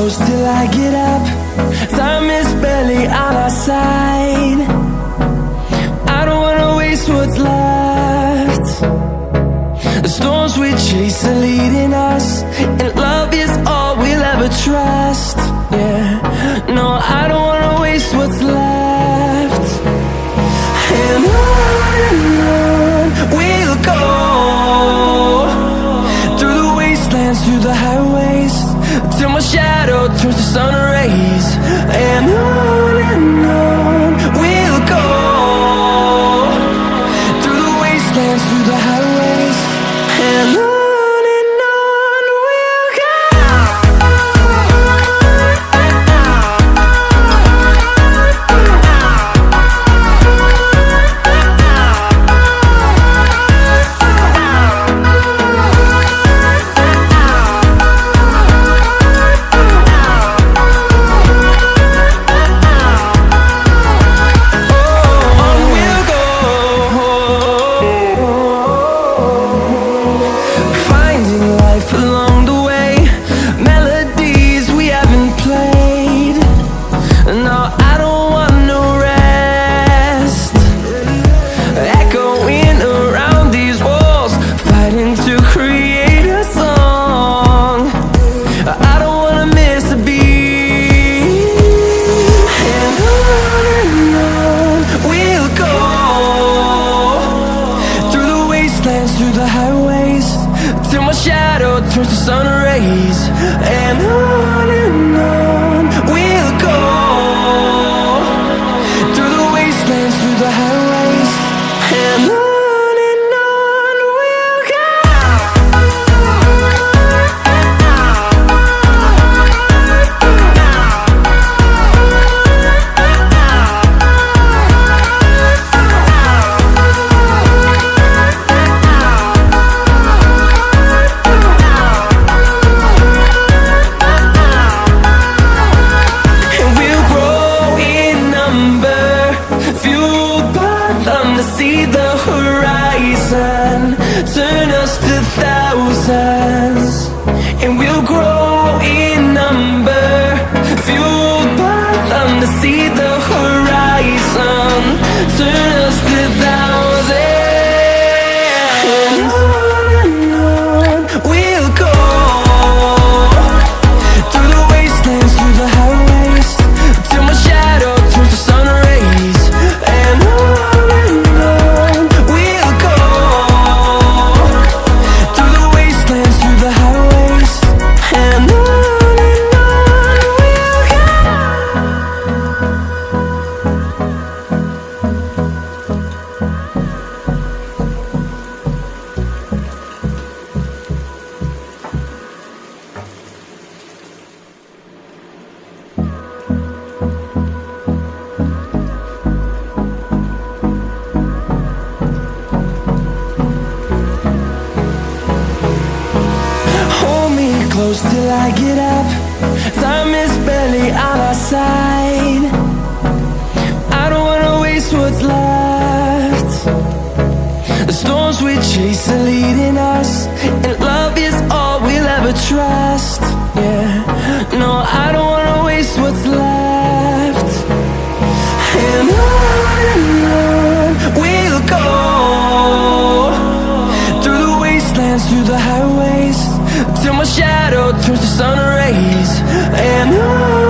close till I get up. Time is barely on our side. I don't wanna waste what's left. The storms we chase are leading us, and love is all we'll ever trust. Yeah, no, I don't wanna waste what's left. And on we'll go, through the wastelands, through the highways, till my shadow turns to sun rays. And on we'll go, through the wastelands, through the highways, and on we'll go. Through the highways, till my shadow turns to sun rays. And on we'll go, through the wastelands, through the highways, and on we'll go. See the horizon, turn us to thousands, and we'll grow in number, fueled by them to see the horizon, turn us to thousands. And on we'll go, through the wastelands, through the highways, till my shadow turns to sun rays. And on close till I get up. Time is barely on our side. I don't wanna waste what's left. The storms we chase are leading us, and love is all we'll ever trust. Yeah, no, I don't wanna waste what's left. And on we'll go, through the wastelands, through the highways, till my shadow turns to sun rays. And on